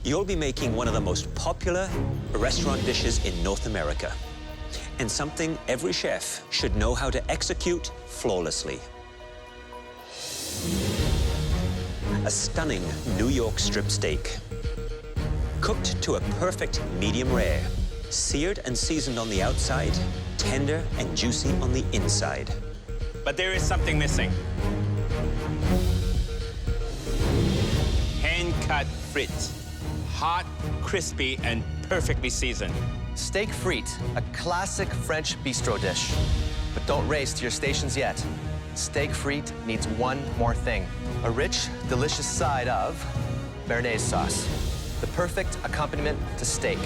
You'll be making one of the most popular restaurant dishes in North America, and something every chef should know how to execute flawlessly. A stunning New York strip steak, cooked to a perfect medium rare, seared and seasoned on the outside, tender and juicy on the inside. But there is something missing. Hand-cut frites. Hot, crispy, and perfectly seasoned. Steak frite, a classic French bistro dish. But don't race to your stations yet. Steak frite needs one more thing. A rich, delicious side of béarnaise sauce. The perfect accompaniment to steak.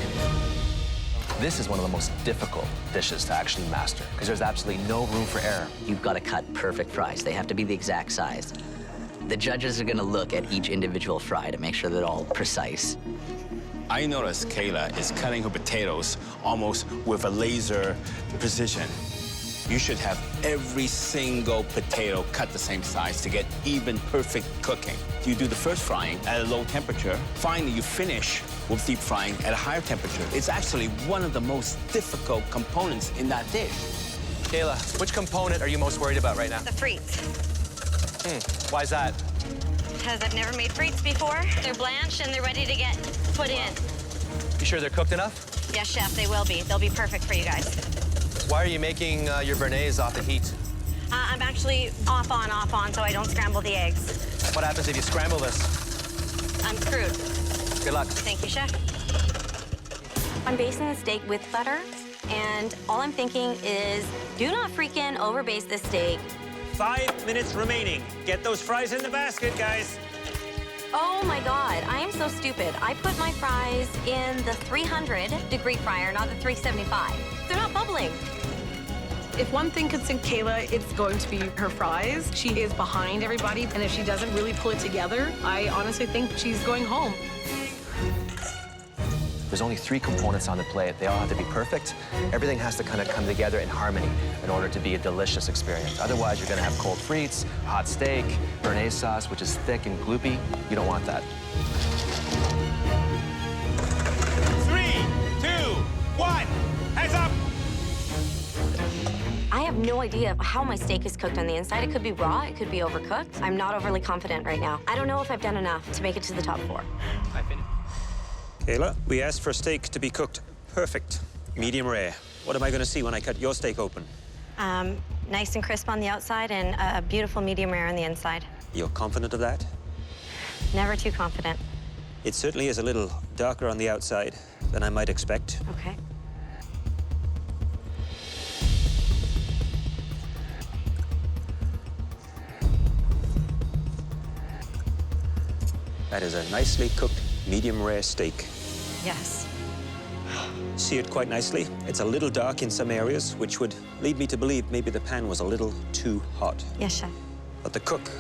This is one of the most difficult dishes to actually master because there's absolutely no room for error. You've got to cut perfect fries. They have to be the exact size. The judges are going to look at each individual fry to make sure they're all precise. I noticed Kayla is cutting her potatoes almost with a laser precision. You should have every single potato cut the same size to get even perfect cooking. You do the first frying at a low temperature. Finally, you finish with deep frying at a higher temperature. It's actually one of the most difficult components in that dish. Kayla, which component are you most worried about right now? The frites. Why is that? Because I've never made frites before. They're blanched and they're ready to get put in. You sure they're cooked enough? Yes, chef, they will be. They'll be perfect for you guys. Why are you making your béarnaise off the heat? I'm actually off on, so I don't scramble the eggs. What happens if you scramble this? I'm screwed. Good luck. Thank you, chef. I'm basting the steak with butter, and all I'm thinking is do not freaking overbaste this steak. 5 minutes remaining. Get those fries in the basket, guys. Oh my God, I am so stupid. I put my fries in the 300-degree fryer, not the 375. They're not bubbling. If one thing could sink Kayla, it's going to be her fries. She is behind everybody, and if she doesn't really pull it together, I honestly think she's going home. There's only 3 components on the plate. They all have to be perfect. Everything has to kind of come together in harmony in order to be a delicious experience. Otherwise, you're gonna have cold frites, hot steak, béarnaise sauce, which is thick and gloopy. You don't want that. 3, 2, 1, hands up! I have no idea how my steak is cooked on the inside. It could be raw, it could be overcooked. I'm not overly confident right now. I don't know if I've done enough to make it to the top 4. I finished. Kayla, we asked for steak to be cooked perfect, medium rare. What am I going to see when I cut your steak open? Nice and crisp on the outside and a beautiful medium rare on the inside. You're confident of that? Never too confident. It certainly is a little darker on the outside than I might expect. Okay. That is a nicely cooked medium rare steak. Yes. Seared quite nicely. It's a little dark in some areas, which would lead me to believe maybe the pan was a little too hot. Yes, chef. But the cook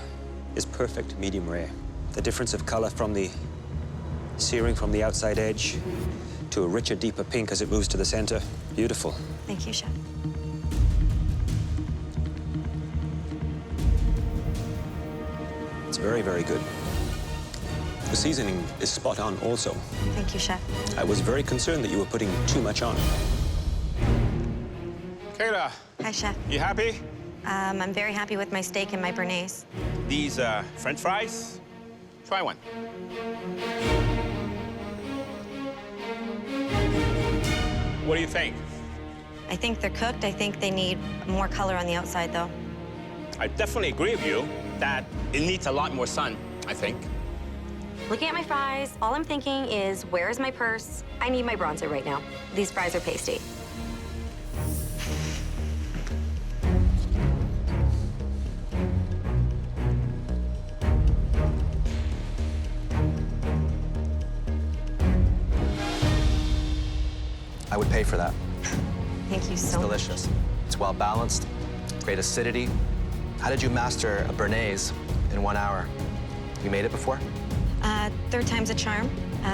is perfect medium rare. The difference of color from the searing from the outside edge to a richer, deeper pink as it moves to the center. Beautiful. Thank you, chef. It's very, very good. The seasoning is spot on also. Thank you, chef. I was very concerned that you were putting too much on. Kayla, Hi, chef. you happy? I'm very happy with my steak and my béarnaise. These French fries, try one. What do you think? I think they're cooked. I think they need more color on the outside, though. I definitely agree with you that it needs a lot more sun, I think. Looking at my fries, all I'm thinking is, where is my purse? I need my bronzer right now. These fries are pasty. I would pay for that. Thank you It's so much. delicious. It's well balanced, great acidity. How did you master a béarnaise in 1 hour? You made it before? Third time's a charm.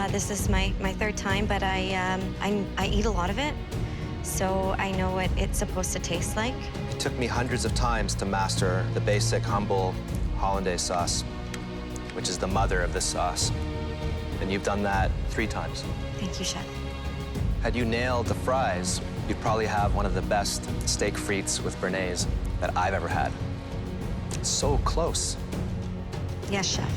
This is my third time, but I eat a lot of it, so I know what it's supposed to taste like. It took me hundreds of times to master the basic, humble hollandaise sauce, which is the mother of this sauce. and you've done that 3 times. Thank you, Chef. Had you nailed the fries, you'd probably have one of the best steak frites with béarnaise that I've ever had. So close. Yes, Chef.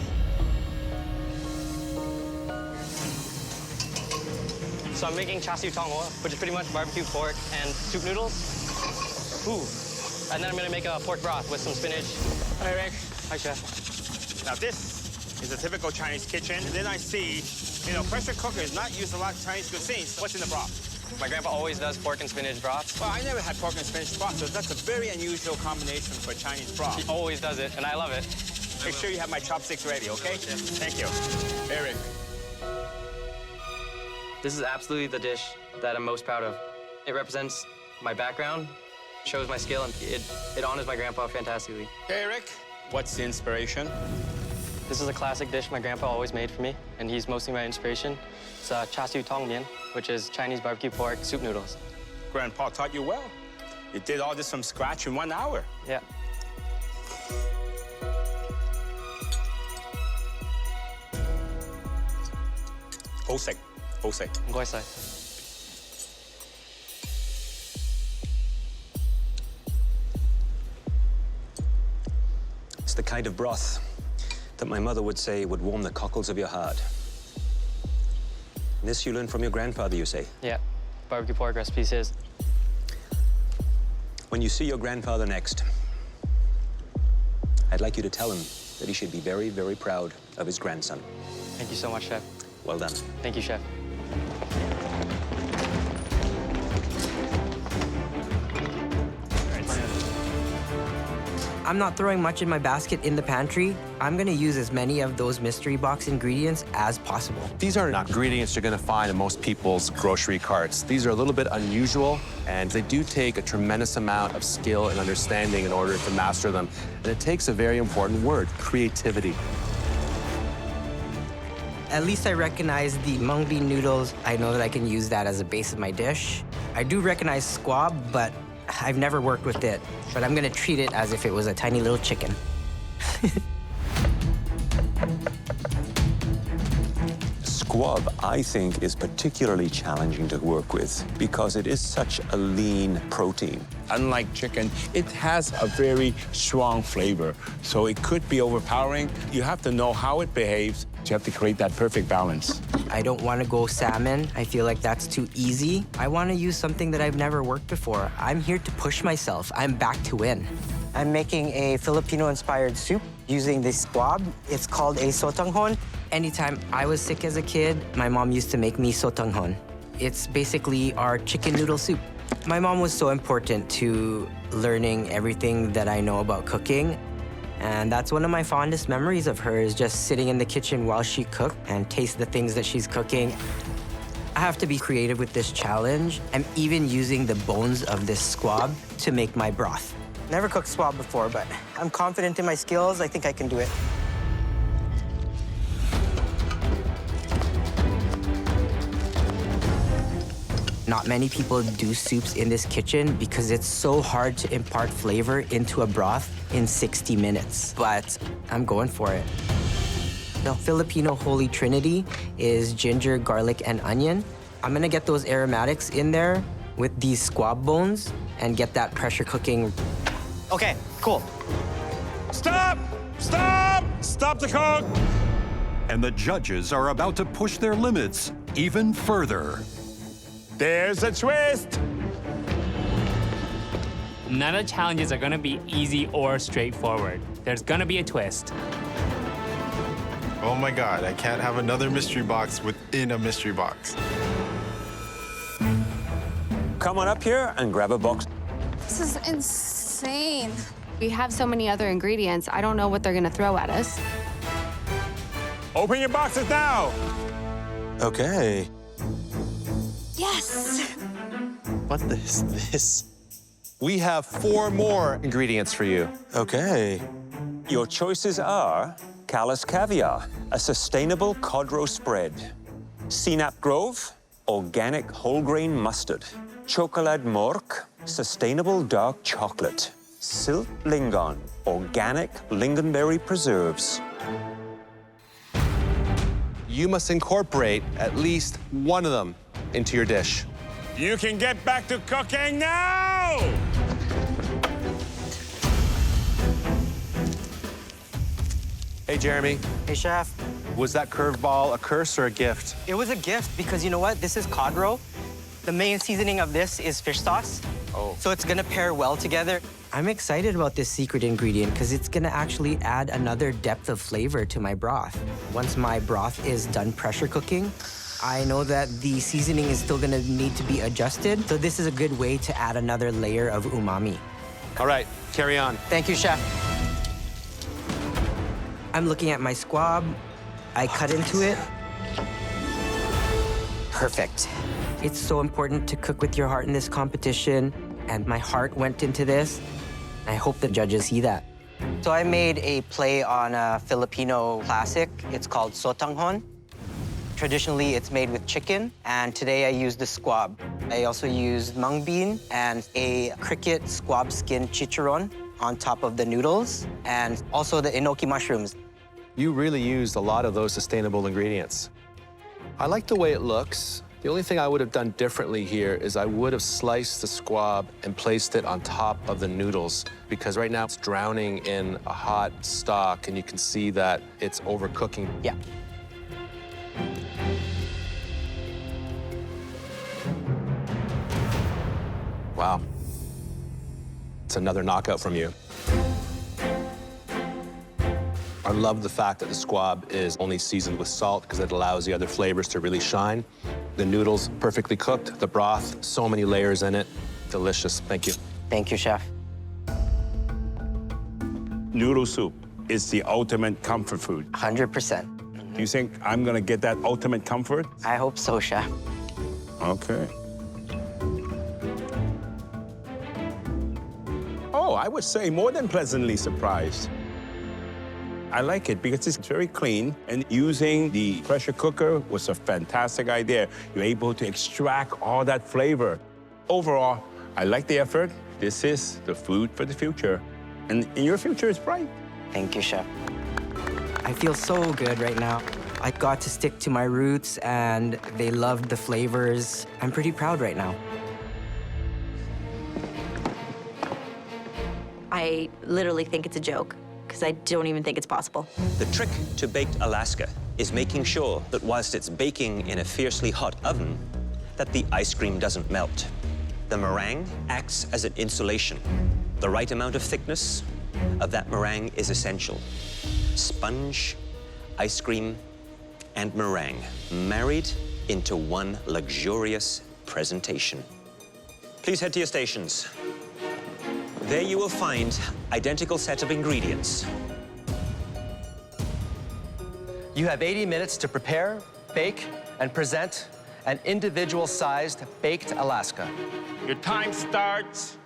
So I'm making char siu tong ho, which is pretty much barbecue pork and soup noodles. Ooh. And then I'm gonna make a pork broth with some spinach. Hi, Rick. Hi, Chef. Now, this is a typical Chinese kitchen. And then I see, pressure cookers not use a lot of Chinese cuisine. What's in the broth? My grandpa always does pork and spinach broth. Well, I never had pork and spinach broth, so that's a very unusual combination for Chinese broth. He always does it, and I love it. Make sure you have my chopsticks ready, okay? Thank you. Eric. This is absolutely the dish that I'm most proud of. It represents my background, shows my skill, and it honors my grandpa fantastically. Eric, what's the inspiration? This is a classic dish my grandpa always made for me, and he's mostly my inspiration. It's char siu tong mian, which is Chinese barbecue pork soup noodles. Grandpa taught you well. You did all this from scratch in 1 hour. Yeah. Hosek. Ngoi sai. It's the kind of broth that my mother would say would warm the cockles of your heart. This you learned from your grandfather, you say? Yeah. Barbecue pork recipe's his. When you see your grandfather next, I'd like you to tell him that he should be very, very proud of his grandson. Thank you so much, Chef. Well done. Thank you, Chef. I'm not throwing much in my basket in the pantry. I'm gonna use as many of those mystery box ingredients as possible. These are not ingredients you're gonna find in most people's grocery carts. These are a little bit unusual, and they do take a tremendous amount of skill and understanding in order to master them. And it takes a very important word, creativity. At least I recognize the mung bean noodles. I know that I can use that as a base of my dish. I do recognize squab, but I've never worked with it. But I'm gonna treat it as if it was a tiny little chicken. Squab, I think, is particularly challenging to work with because it is such a lean protein. Unlike chicken, it has a very strong flavor, so it could be overpowering. You have to know how it behaves. You have to create that perfect balance. I don't wanna go salmon. I feel like that's too easy. I wanna use something that I've never worked before. I'm here to push myself. I'm back to win. I'm making a Filipino-inspired soup using this squab. It's called a sotanghon. Anytime I was sick as a kid, my mom used to make me sotanghon. It's basically our chicken noodle soup. My mom was so important to learning everything that I know about cooking. And that's one of my fondest memories of her, is just sitting in the kitchen while she cooked and taste the things that she's cooking. I have to be creative with this challenge. I'm even using the bones of this squab to make my broth. Never cooked squab before, but I'm confident in my skills. I think I can do it. Not many people do soups in this kitchen because it's so hard to impart flavor into a broth in 60 minutes, but I'm going for it. The Filipino Holy Trinity is ginger, garlic, and onion. I'm gonna get those aromatics in there with these squab bones and get that pressure cooking. Okay, cool. Stop! Stop! Stop the cook! And the judges are about to push their limits even further. There's a twist! None of the challenges are gonna be easy or straightforward. There's gonna be a twist. Oh my God, I can't have another mystery box within a mystery box. Come on up here and grab a box. This is insane. We have so many other ingredients. I don't know what they're gonna throw at us. Open your boxes now! Okay. Yes! What is this? We have 4 more ingredients for you. Okay. Your choices are Callus Caviar, a sustainable cod roast spread. Sinap Grove, organic whole grain mustard. Chocolate Mork, sustainable dark chocolate. Silt Lingon, organic lingonberry preserves. You must incorporate at least one of them into your dish. You can get back to cooking now! Hey, Jeremy. Hey, chef. Was that curveball a curse or a gift? It was a gift because you know what? This is cod roe. The main seasoning of this is fish sauce. Oh. So it's gonna pair well together. I'm excited about this secret ingredient because it's gonna actually add another depth of flavor to my broth. Once my broth is done pressure cooking, I know that the seasoning is still gonna need to be adjusted. So this is a good way to add another layer of umami. All right, carry on. Thank you, chef. I'm looking at my squab. I cut into it. Perfect. It's so important to cook with your heart in this competition, and my heart went into this. I hope the judges see that. So I made a play on a Filipino classic. It's called sotanghon. Traditionally, it's made with chicken, and today I used the squab. I also used mung bean and a cricket squab skin chicharron on top of the noodles, and also the enoki mushrooms. You really used a lot of those sustainable ingredients. I like the way it looks. The only thing I would have done differently here is I would have sliced the squab and placed it on top of the noodles, because right now it's drowning in a hot stock, and you can see that it's overcooking. Yeah. Wow. It's another knockout from you. I love the fact that the squab is only seasoned with salt because it allows the other flavors to really shine. The noodles perfectly cooked, the broth, so many layers in it. Delicious. Thank you. Thank you, chef. Noodle soup is the ultimate comfort food. 100%. Do you think I'm gonna get that ultimate comfort? I hope so, chef. Okay. Oh, I would say more than pleasantly surprised. I like it because it's very clean, and using the pressure cooker was a fantastic idea. You're able to extract all that flavor. Overall, I like the effort. This is the food for the future. And your future is bright. Thank you, chef. I feel so good right now. I got to stick to my roots, and they loved the flavors. I'm pretty proud right now. I literally think it's a joke, because I don't even think it's possible. The trick to baked Alaska is making sure that whilst it's baking in a fiercely hot oven, that the ice cream doesn't melt. The meringue acts as an insulation. The right amount of thickness of that meringue is essential. Sponge, ice cream, and meringue married into one luxurious presentation. Please head to your stations. There you will find identical set of ingredients. You have 80 minutes to prepare, bake, and present an individual-sized baked Alaska. Your time starts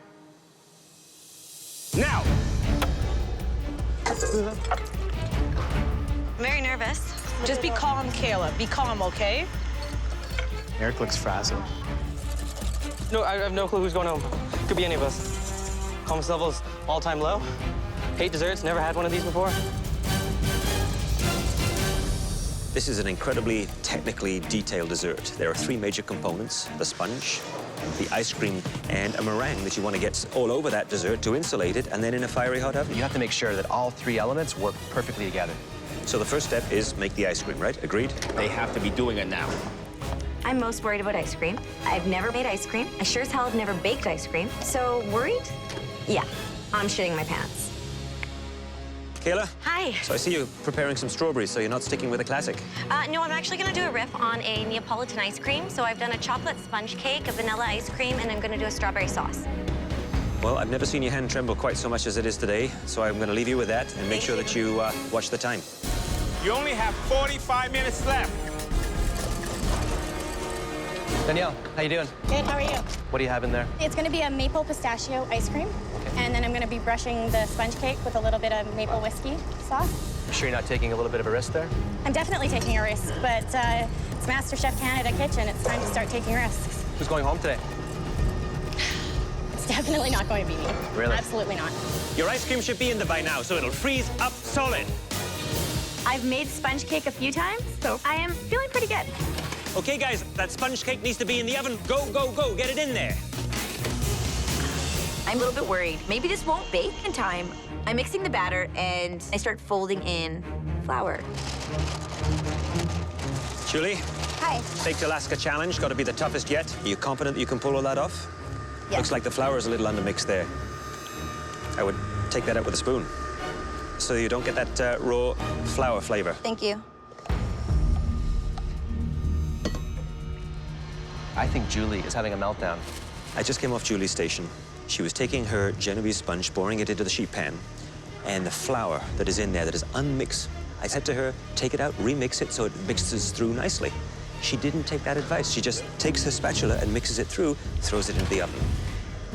now. I'm very nervous. Just be calm, Kayla. Be calm, okay? Eric looks frazzled. No, I have no clue who's going home. Could be any of us. Calmness levels all-time low. Hate desserts, never had one of these before. This is an incredibly technically detailed dessert. There are three major components: the sponge, the ice cream, and a meringue that you want to get all over that dessert to insulate it, and then in a fiery hot oven. You have to make sure that all three elements work perfectly together. So the first step is make the ice cream, right? Agreed? They have to be doing it now. I'm most worried about ice cream. I've never made ice cream. I sure as hell have never baked ice cream. So worried? Yeah, I'm shitting my pants. Kayla? Hi. So I see you preparing some strawberries, so you're not sticking with a classic. No, I'm actually gonna do a riff on a Neapolitan ice cream. So I've done a chocolate sponge cake, a vanilla ice cream, and I'm gonna do a strawberry sauce. Well, I've never seen your hand tremble quite so much as it is today, so I'm gonna leave you with that and make sure that you watch the time. You only have 45 minutes left. Danielle, how you doing? Good, how are you? What do you have in there? It's gonna be a maple pistachio ice cream. Okay. And then I'm gonna be brushing the sponge cake with a little bit of maple whiskey sauce. You sure you're not taking a little bit of a risk there? I'm definitely taking a risk, but it's MasterChef Canada Kitchen. It's time to start taking risks. Who's going home today? It's definitely not going to be me. Really? Absolutely not. Your ice cream should be in there by now, so it'll freeze up solid. I've made sponge cake a few times, so I am feeling pretty good. Okay, guys, that sponge cake needs to be in the oven. Go, go, go, get it in there. I'm a little bit worried. Maybe this won't bake in time. I'm mixing the batter and I start folding in flour. Julie? Hi. Baked Alaska challenge, got to be the toughest yet. Are you confident that you can pull all that off? Yeah. Looks like the flour is a little undermixed there. I would take that out with a spoon so you don't get that raw flour flavor. Thank you. I think Julie is having a meltdown. I just came off Julie's station. She was taking her Genovese sponge, pouring it into the sheet pan, and the flour that is in there that is unmixed. I said to her, take it out, remix it so it mixes through nicely. She didn't take that advice. She just takes her spatula and mixes it through, throws it into the oven.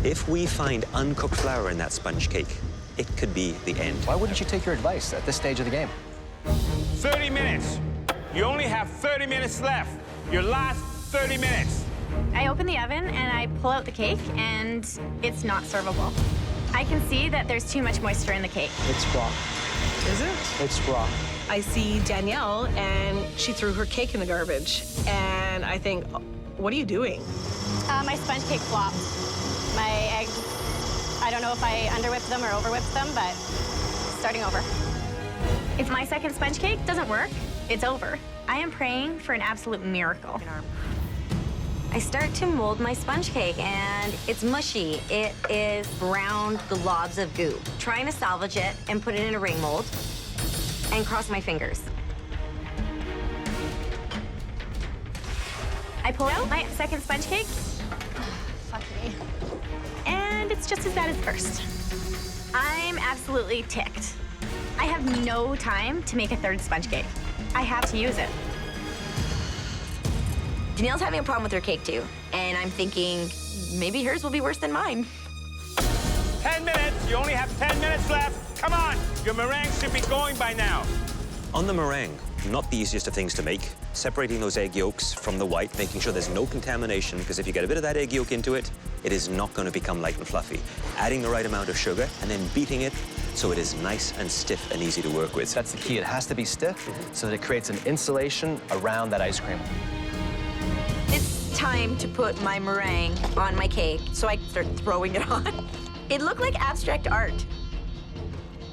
If we find uncooked flour in that sponge cake, it could be the end. Why wouldn't you take your advice at this stage of the game? 30 minutes. You only have 30 minutes left. Your last 30 minutes. I open the oven and I pull out the cake, and it's not servable. I can see that there's too much moisture in the cake. It's raw. Is it? It's raw. I see Danielle, and she threw her cake in the garbage. And I think, what are you doing? My sponge cake flopped. My eggs, I don't know if I under-whipped them or over-whipped them, but starting over. If my second sponge cake doesn't work, it's over. I am praying for an absolute miracle. I start to mold my sponge cake, and it's mushy. It is round globs of goo. Trying to salvage it and put it in a ring mold and cross my fingers. I pull out my second sponge cake. Fuck me. And it's just as bad as first. I'm absolutely ticked. I have no time to make a third sponge cake. I have to use it. Danielle's having a problem with her cake too, and I'm thinking maybe hers will be worse than mine. 10 minutes. You only have 10 minutes left. Come on. Your meringue should be going by now. On the meringue, not the easiest of things to make. Separating those egg yolks from the white, making sure there's no contamination, because if you get a bit of that egg yolk into it, it is not going to become light and fluffy. Adding the right amount of sugar and then beating it so it is nice and stiff and easy to work with. That's the key. It has to be stiff so that it creates an insulation around that ice cream. It's time to put my meringue on my cake, so I start throwing it on. It looked like abstract art.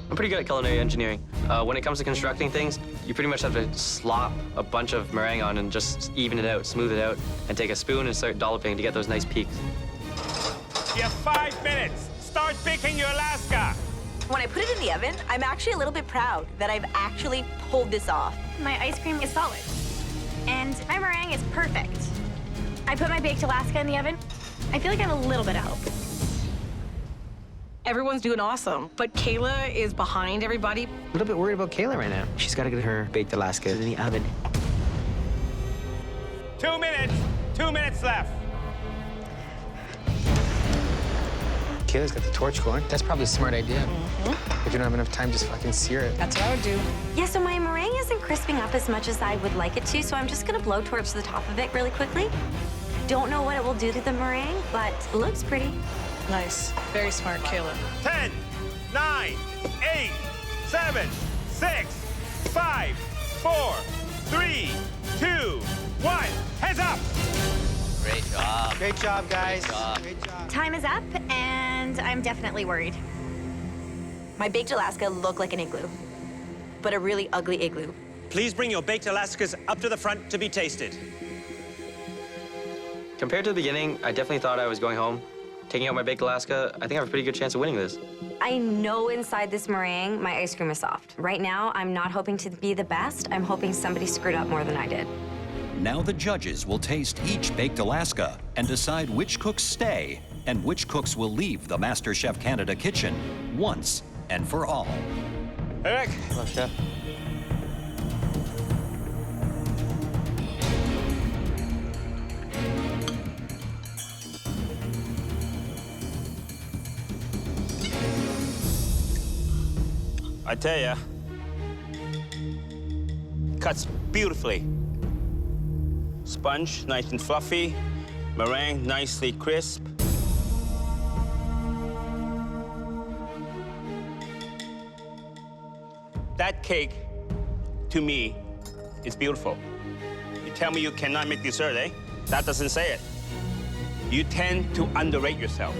I'm pretty good at culinary engineering. When it comes to constructing things, you pretty much have to slop a bunch of meringue on and just even it out, smooth it out, and take a spoon and start dolloping to get those nice peaks. You have 5 minutes. Start baking your Alaska. When I put it in the oven, I'm actually a little bit proud that I've actually pulled this off. My ice cream is solid, and my meringue is perfect. I put my baked Alaska in the oven. I feel like I have a little bit of hope. Everyone's doing awesome, but Kayla is behind everybody. A little bit worried about Kayla right now. She's got to get her baked Alaska in the oven. 2 minutes. 2 minutes left. Kayla's got the torch going. That's probably a smart idea. If you don't have enough time, just fucking sear it. That's what I would do. Yeah, so my meringue isn't crisping up as much as I would like it to, so I'm just gonna blowtorch the top of it really quickly. Don't know what it will do to the meringue, but it looks pretty. Nice. Very smart, Kayla. 10, 9, 8, 7, 6, 5, 4, 3, 2, 1. Heads up. Great job. Great job, guys. Great job. Great job. Time is up, and I'm definitely worried. My baked Alaska looked like an igloo, but a really ugly igloo. Please bring your baked Alaskas up to the front to be tasted. Compared to the beginning, I definitely thought I was going home. Taking out my baked Alaska, I think I have a pretty good chance of winning this. I know inside this meringue, my ice cream is soft. Right now, I'm not hoping to be the best. I'm hoping somebody screwed up more than I did. Now the judges will taste each baked Alaska and decide which cooks stay and which cooks will leave the MasterChef Canada kitchen once and for all. Eric. Hello, Chef. I tell ya, cuts beautifully. Sponge, nice and fluffy. Meringue, nicely crisp. That cake to me, is beautiful. You tell me you cannot make dessert, eh? That doesn't say it. You tend to underrate yourself.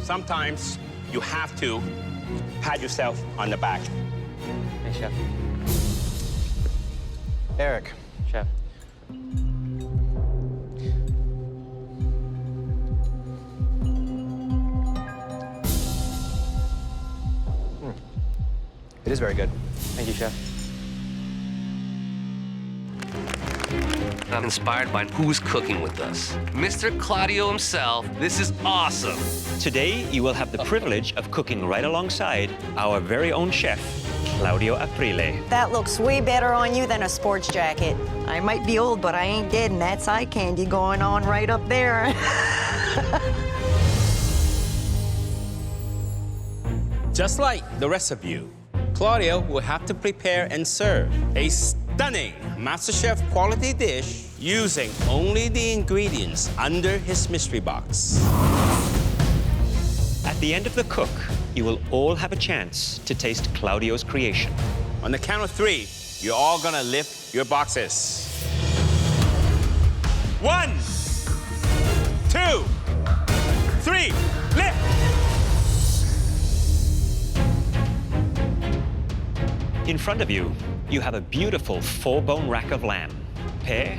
Sometimes you have to pat yourself on the back. Hey, Chef. Eric. Chef. It is very good. Thank you, Chef. I'm inspired by who's cooking with us. Mr. Claudio himself. This is awesome. Today, you will have the privilege of cooking right alongside our very own chef, Claudio Aprile. That looks way better on you than a sports jacket. I might be old, but I ain't dead, and that's eye candy going on right up there. Just like the rest of you, Claudio will have to prepare and serve a stunning MasterChef quality dish using only the ingredients under his mystery box. At the end of the cook, you will all have a chance to taste Claudio's creation. On the count of 3, you're all gonna lift your boxes. 1, 2, 3, lift! In front of you, you have a beautiful 4-bone rack of lamb, pear,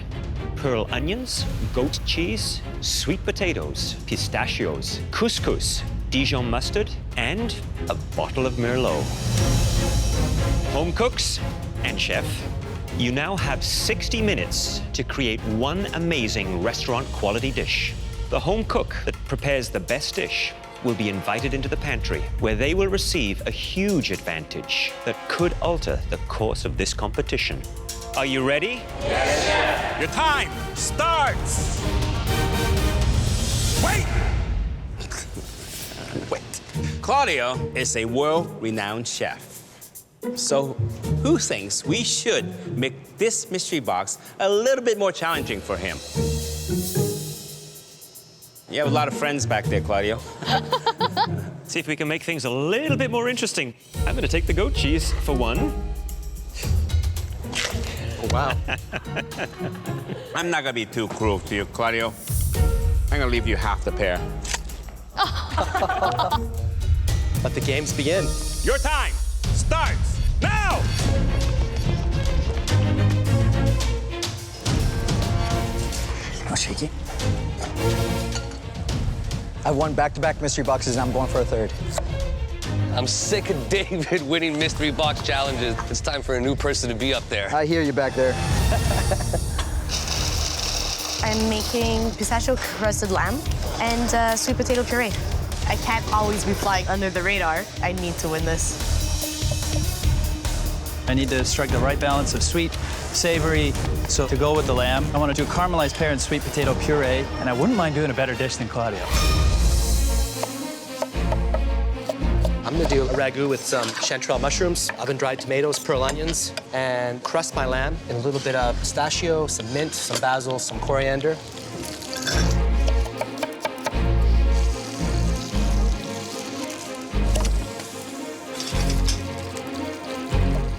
pearl onions, goat cheese, sweet potatoes, pistachios, couscous, Dijon mustard, and a bottle of Merlot. Home cooks and chef, you now have 60 minutes to create one amazing restaurant-quality dish. The home cook that prepares the best dish will be invited into the pantry, where they will receive a huge advantage that could alter the course of this competition. Are you ready? Yes, chef. Your time starts! Wait! Wait. Claudio is a world-renowned chef. So who thinks we should make this mystery box a little bit more challenging for him? You have a lot of friends back there, Claudio. See if we can make things a little bit more interesting. I'm going to take the goat cheese for one. Oh, wow. I'm not going to be too cruel to you, Claudio. I'm going to leave you half the pear. Let the games begin. Your time starts now! No shaky. I won back-to-back mystery boxes, and I'm going for a third. I'm sick of David winning mystery box challenges. It's time for a new person to be up there. I hear you back there. I'm making pistachio-crusted lamb and sweet potato puree. I can't always be flying under the radar. I need to win this. I need to strike the right balance of sweet, savory. So to go with the lamb, I want to do caramelized pear and sweet potato puree, and I wouldn't mind doing a better dish than Claudio. I'm gonna do a ragu with some chanterelle mushrooms, oven-dried tomatoes, pearl onions, and crust my lamb in a little bit of pistachio, some mint, some basil, some coriander.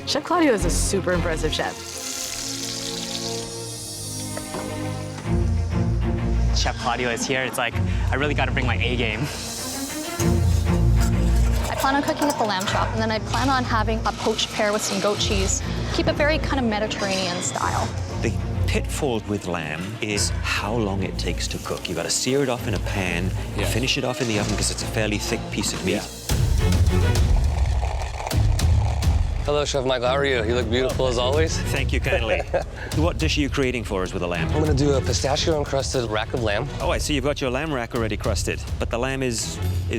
Chef Claudio is a super impressive chef. Chef Claudio is here. It's like, I really got to bring my A game. I plan on cooking at the lamb chop, and then I plan on having a poached pear with some goat cheese. Keep it very kind of Mediterranean style. The pitfall with lamb is how long it takes to cook. You've got to sear it off in a pan, finish it off in the oven because it's a fairly thick piece of meat. Hello, Chef Michael. How are you? You look beautiful as always. Thank you kindly. What dish are you creating for us with a lamb? I'm gonna do a pistachio-encrusted rack of lamb. Oh, I see you've got your lamb rack already crusted, but the lamb is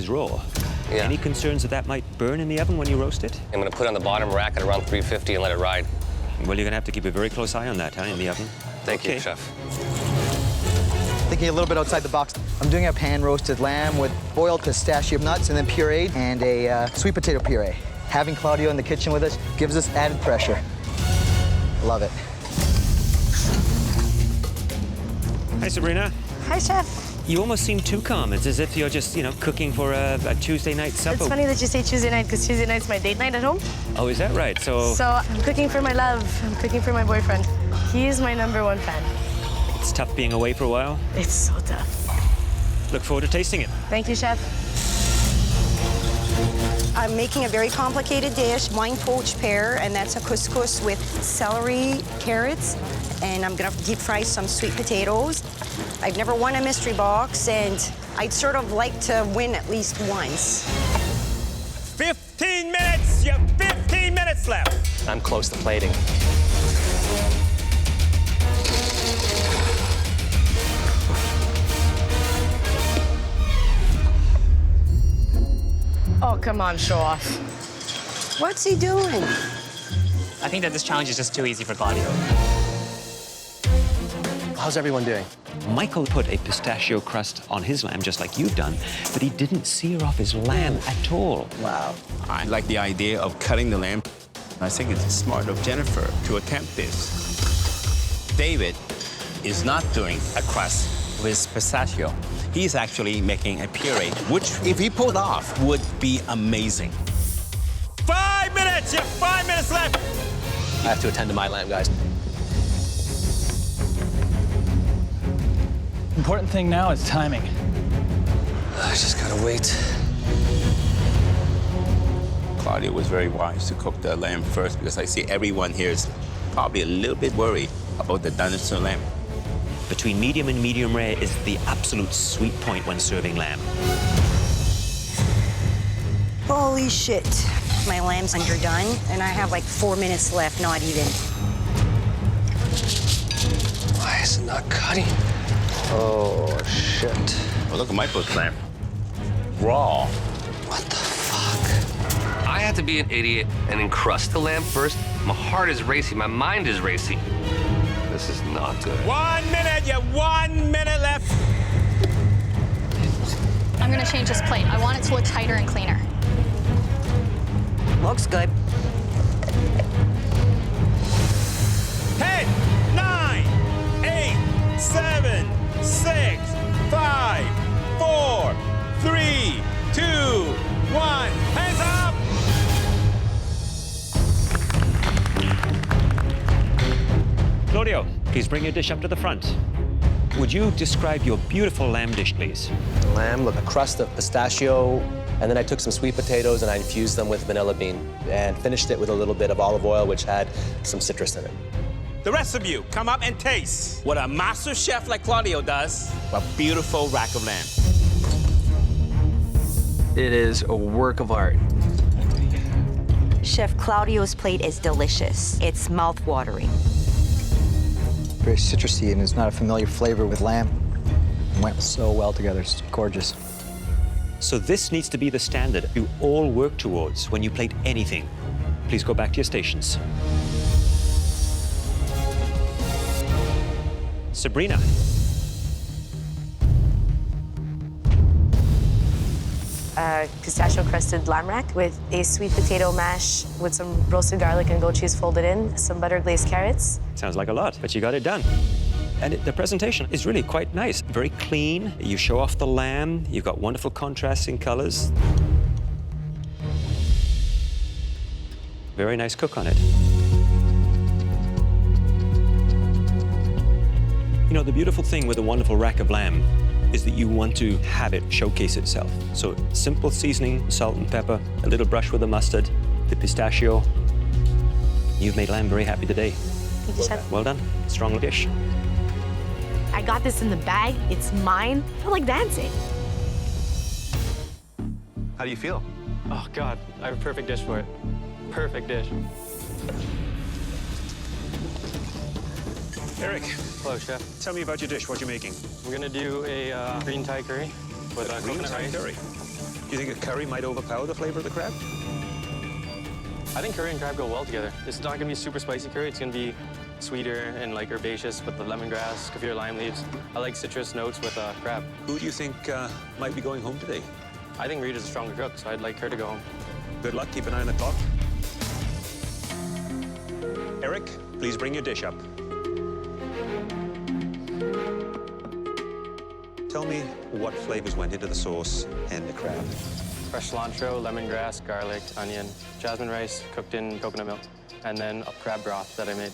raw. Yeah. Any concerns that might burn in the oven when you roast it? I'm gonna put it on the bottom rack at around 350 and let it ride. Well, you're gonna have to keep a very close eye on that, huh, in the oven? Thank you, Chef. Thinking a little bit outside the box. I'm doing a pan-roasted lamb with boiled pistachio nuts and then pureed, and a sweet potato puree. Having Claudio in the kitchen with us gives us added pressure. Love it. Hi, Sabrina. Hi, Chef. You almost seem too calm. It's as if you're just, you know, cooking for a Tuesday night supper. It's funny that you say Tuesday night, because Tuesday night's my date night at home. Oh, is that right? So I'm cooking for my love. I'm cooking for my boyfriend. He is my #1 fan. it's tough being away for a while. It's so tough. Look forward to tasting it. Thank you, chef. I'm making a very complicated dish, wine poached pear, and that's a couscous with celery, carrots, and I'm gonna deep fry some sweet potatoes. I've never won a mystery box, and I'd sort of like to win at least once. 15 minutes! You have 15 minutes left! I'm close to plating. Oh, come on, show off. What's he doing? I think that this challenge is just too easy for Claudio. How's everyone doing? Michael put a pistachio crust on his lamb, just like you've done, but he didn't sear off his lamb at all. Wow. I like the idea of cutting the lamb. I think it's smart of Jennifer to attempt this. David is not doing a crust with pistachio. He's actually making a puree, which, if he pulled off, would be amazing. 5 minutes! You have 5 minutes left! I have to attend to my lamb, guys. Important thing now is timing. I just gotta wait. Claudia was very wise to cook the lamb first because I see everyone here is probably a little bit worried about the doneness of lamb. Between medium and medium rare is the absolute sweet point when serving lamb. Holy shit. My lamb's underdone, and I have like 4 minutes left, not even. Why is it not cutting? Oh, shit. Well, look at Michael's lamb. Raw. What the fuck? I had to be an idiot and encrust the lamb first. My heart is racing. My mind is racing. This is not good. 1 minute! You have 1 minute left! I'm gonna change this plate. I want it to look tighter and cleaner. Looks good. 10, 9, 8, 7, 6, 5, 4, 3, 2, 1. Hands up! Claudio, please bring your dish up to the front. Would you describe your beautiful lamb dish, please? Lamb with a crust of pistachio, and then I took some sweet potatoes and I infused them with vanilla bean and finished it with a little bit of olive oil, which had some citrus in it. The rest of you, come up and taste what a master chef like Claudio does, a beautiful rack of lamb. It is a work of art. Chef Claudio's plate is delicious. It's mouth-watering. Very citrusy, and it's not a familiar flavor with lamb. It went so well together. It's gorgeous. So this needs to be the standard you all work towards when you plate anything. Please go back to your stations. Sabrina. Pistachio-crusted lamb rack with a sweet potato mash with some roasted garlic and goat cheese folded in, some butter-glazed carrots. Sounds like a lot, but you got it done. And the presentation is really quite nice. Very clean. You show off the lamb. You've got wonderful contrasting colors. Very nice cook on it. You know, the beautiful thing with a wonderful rack of lamb is that you want to have it showcase itself. So simple seasoning, salt and pepper, a little brush with the mustard, the pistachio. You've made lamb very happy today. Thank you, Chef. Well done. Strong dish. I got this in the bag. It's mine. I feel like dancing. How do you feel? Oh, God, I have a perfect dish for it. Perfect dish. Eric. Hello, Chef. Tell me about your dish. What you're making? We're gonna do a green Thai curry with green coconut Thai rice. curry. Do you think a curry might overpower the flavor of the crab? I think curry and crab go well together. It's not gonna be super spicy curry. It's gonna be sweeter and like herbaceous with the lemongrass, kaffir lime leaves. I like citrus notes with crab. Who do you think might be going home today? I think Rita's a stronger cook, so I'd like her to go home. Good luck. Keep an eye on the clock. Eric, please bring your dish up. Tell me what flavors went into the sauce and the crab. Fresh cilantro, lemongrass, garlic, onion, jasmine rice cooked in coconut milk, and then a crab broth that I made.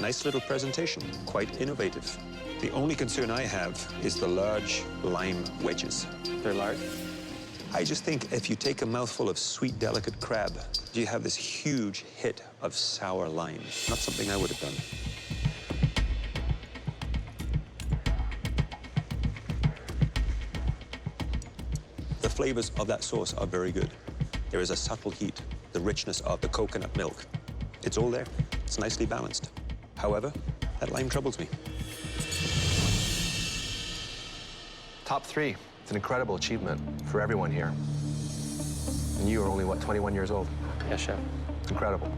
Nice little presentation, quite innovative. The only concern I have is the large lime wedges. They're large? I just think if you take a mouthful of sweet, delicate crab, you have this huge hit of sour lime. Not something I would have done. The flavors of that sauce are very good. There is a subtle heat, the richness of the coconut milk. It's all there. It's nicely balanced. However, that lime troubles me. Top 3. It's an incredible achievement for everyone here. And you are only, what, 21 years old? Yes, Chef. It's incredible.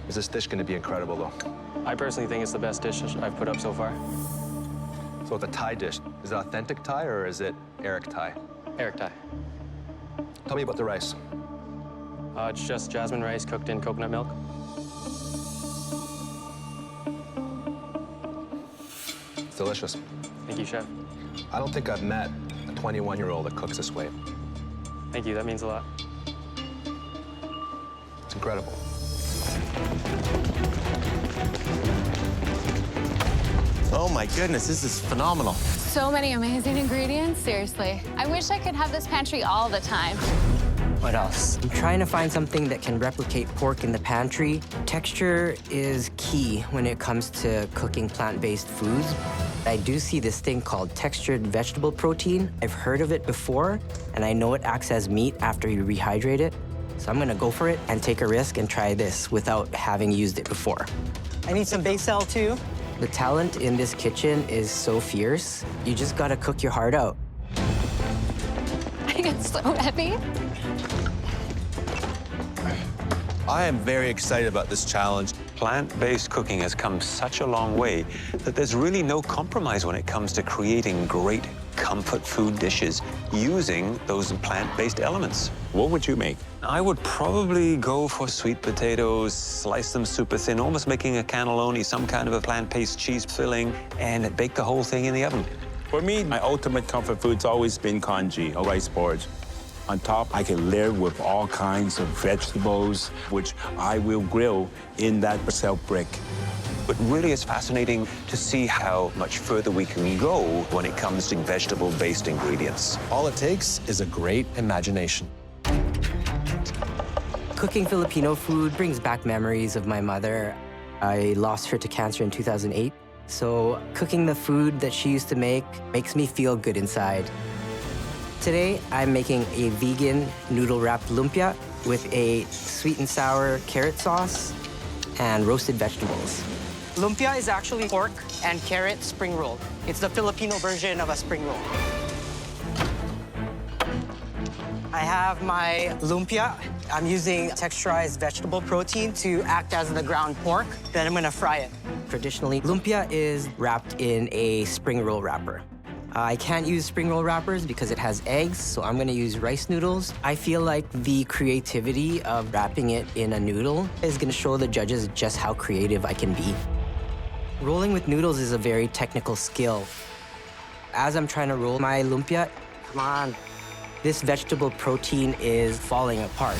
Is this dish going to be incredible, though? I personally think it's the best dish I've put up so far. So it's a Thai dish. Is it authentic Thai or is it Eric Thai? Eric Thai. Tell me about the rice. It's just jasmine rice cooked in coconut milk. It's delicious. Thank you, Chef. I don't think I've met a 21-year-old that cooks this way. Thank you, that means a lot. It's incredible. Oh my goodness, this is phenomenal. So many amazing ingredients, seriously. I wish I could have this pantry all the time. What else? I'm trying to find something that can replicate pork in the pantry. Texture is key when it comes to cooking plant-based foods. I do see this thing called textured vegetable protein. I've heard of it before, and I know it acts as meat after you rehydrate it. So I'm gonna go for it and take a risk and try this without having used it before. I need some basil too. The talent in this kitchen is so fierce. You just gotta cook your heart out. I get so heavy. I am very excited about this challenge. Plant-based cooking has come such a long way that there's really no compromise when it comes to creating great comfort food dishes using those plant-based elements. What would you make? I would probably go for sweet potatoes, slice them super thin, almost making a cannelloni, some kind of a plant-based cheese filling, and bake the whole thing in the oven. For me, my ultimate comfort food's always been congee, or rice porridge. On top, I can layer with all kinds of vegetables, which I will grill in that self brick. But really, it's fascinating to see how much further we can go when it comes to vegetable-based ingredients. All it takes is a great imagination. Cooking Filipino food brings back memories of my mother. I lost her to cancer in 2008. So cooking the food that she used to make makes me feel good inside. Today, I'm making a vegan noodle-wrapped lumpia with a sweet and sour carrot sauce and roasted vegetables. Lumpia is actually pork and carrot spring roll. It's the Filipino version of a spring roll. I have my lumpia. I'm using texturized vegetable protein to act as the ground pork. Then I'm gonna fry it. Traditionally, lumpia is wrapped in a spring roll wrapper. I can't use spring roll wrappers because it has eggs, so I'm gonna use rice noodles. I feel like the creativity of wrapping it in a noodle is gonna show the judges just how creative I can be. Rolling with noodles is a very technical skill. As I'm trying to roll my lumpia, come on, this vegetable protein is falling apart.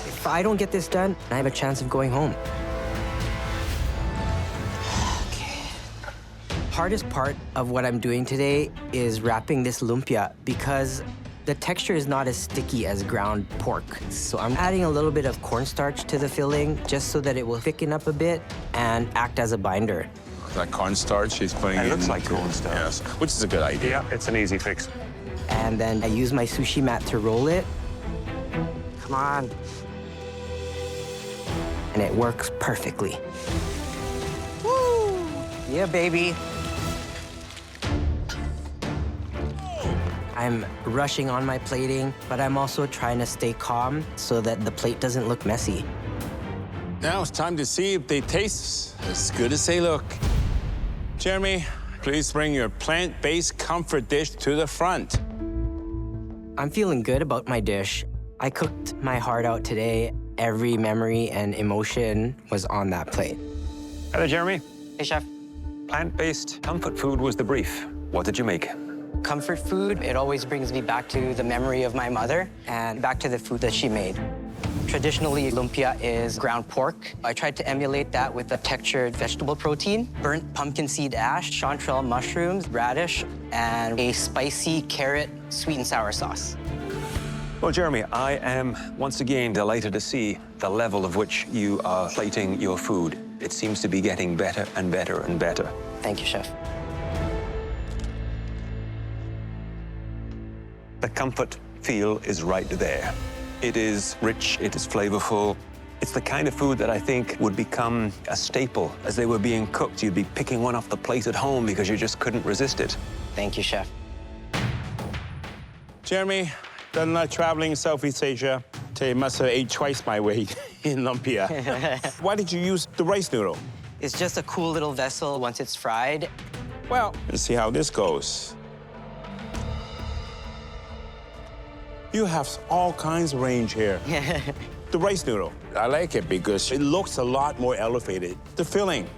If I don't get this done, I have a chance of going home. Hardest part of what I'm doing today is wrapping this lumpia because the texture is not as sticky as ground pork. So I'm adding a little bit of cornstarch to the filling just so that it will thicken up a bit and act as a binder. That cornstarch she's putting in. It looks like cornstarch. Yes, which is a good idea. Yeah, it's an easy fix. And then I use my sushi mat to roll it. Come on. And it works perfectly. Woo! Yeah, baby. I'm rushing on my plating, but I'm also trying to stay calm so that the plate doesn't look messy. Now it's time to see if they taste as good as they look. Jeremy, please bring your plant-based comfort dish to the front. I'm feeling good about my dish. I cooked my heart out today. Every memory and emotion was on that plate. Hello, Jeremy. Hey, Chef. Plant-based comfort food was the brief. What did you make? Comfort food, it always brings me back to the memory of my mother and back to the food that she made. Traditionally, lumpia is ground pork. I tried to emulate that with a textured vegetable protein, burnt pumpkin seed ash, chanterelle mushrooms, radish, and a spicy carrot sweet and sour sauce. Well, Jeremy, I am once again delighted to see the level of which you are plating your food. It seems to be getting better and better and better. Thank you, Chef. The comfort feel is right there. It is rich, it is flavorful. It's the kind of food that I think would become a staple. As they were being cooked, you'd be picking one off the plate at home because you just couldn't resist it. Thank you, Chef. Jeremy, done traveling Southeast Asia. You must have ate twice my weight in lumpia. Why did you use the rice noodle? It's just a cool little vessel once it's fried. Well, let's see how this goes. You have all kinds of range here. The rice noodle, I like it because it looks a lot more elevated. The filling,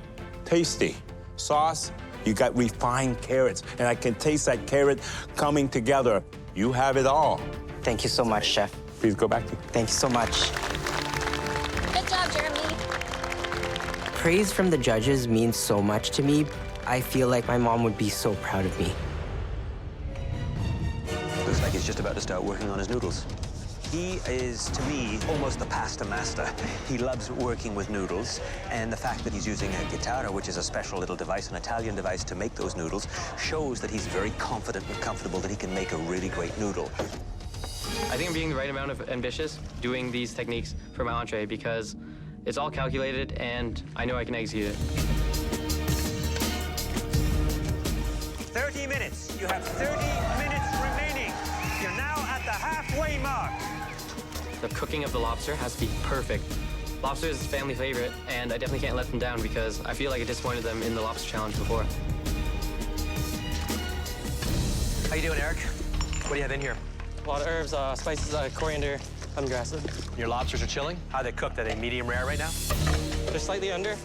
tasty. Sauce, you got refined carrots, and I can taste that carrot coming together. You have it all. Thank you so much, Chef. Please go back to you. Thank you so much. Good job, Jeremy. Praise from the judges means so much to me. I feel like my mom would be so proud of me. Looks like he's just about to start working on his noodles. He is, to me, almost the pasta master. He loves working with noodles, and the fact that he's using a guitarra, which is a special little device, an Italian device, to make those noodles, shows that he's very confident and comfortable that he can make a really great noodle. I think I'm being the right amount of ambitious doing these techniques for my entree because it's all calculated and I know I can execute it. 30 minutes. You have 30 minutes remaining. You're now at the halfway mark. The cooking of the lobster has to be perfect. Lobster is a family favorite, and I definitely can't let them down because I feel like I disappointed them in the lobster challenge before. How you doing, Eric? What do you have in here? A lot of herbs, spices, coriander, lemongrass. Your lobsters are chilling? How are they cooked? Are they medium rare right now? They're slightly under.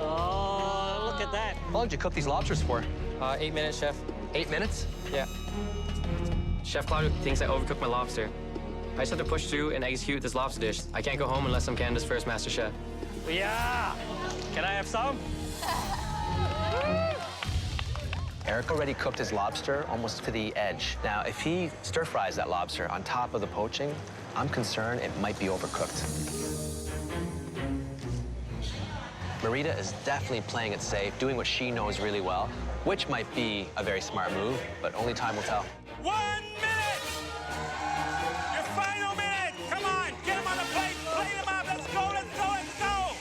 Oh, look at that. How long did you cook these lobsters for? 8 minutes, Chef. 8 minutes? Yeah. Chef Claudio thinks I overcooked my lobster. I just have to push through and execute this lobster dish. I can't go home unless I'm Canada's first Master Chef. Yeah! Can I have some? Eric already cooked his lobster almost to the edge. Now, if he stir-fries that lobster on top of the poaching, I'm concerned it might be overcooked. Marita is definitely playing it safe, doing what she knows really well, which might be a very smart move, but only time will tell. 1 minute! Your final minute! Come on, get him on the plate, plate him up, let's go, let's go, let's go!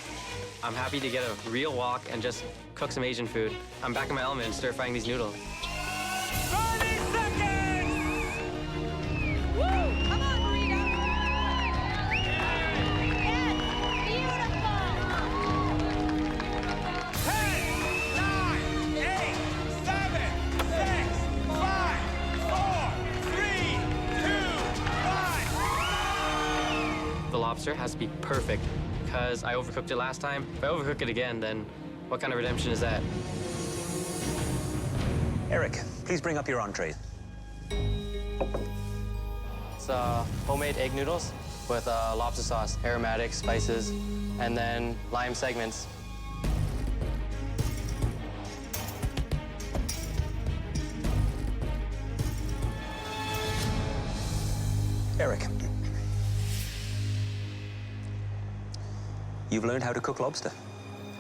I'm happy to get a real walk and just cook some Asian food. I'm back in my element stir-frying these noodles. 30 seconds! Woo! Come on, Marita! Yes! Beautiful! 10, 9, 8, 7, 6, 5, 4, 3, 2, 1. The lobster has to be perfect because I overcooked it last time. If I overcook it again, then what kind of redemption is that? Eric, please bring up your entree. It's homemade egg noodles with lobster sauce, aromatics, spices, and then lime segments. Eric, you've learned how to cook lobster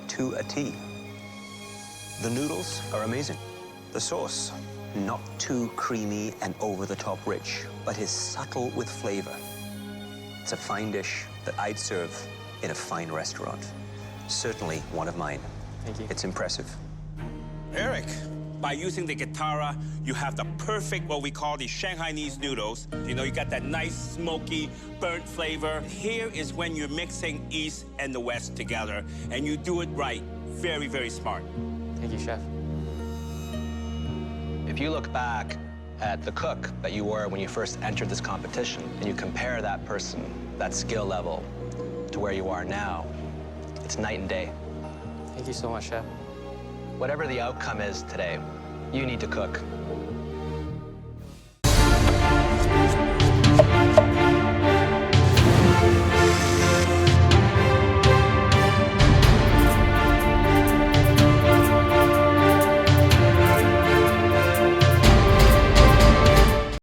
to a T. The noodles are amazing. The sauce, not too creamy and over-the-top rich, but is subtle with flavor. It's a fine dish that I'd serve in a fine restaurant. Certainly one of mine. Thank you. It's impressive. Eric, by using the guitarra, you have the perfect, what we call the Shanghainese noodles. You know, you got that nice, smoky, burnt flavor. Here is when you're mixing East and the West together, and you do it right. Very, very smart. Thank you, Chef. If you look back at the cook that you were when you first entered this competition, and you compare that person, that skill level, to where you are now, it's night and day. Thank you so much, Chef. Whatever the outcome is today, You need to cook.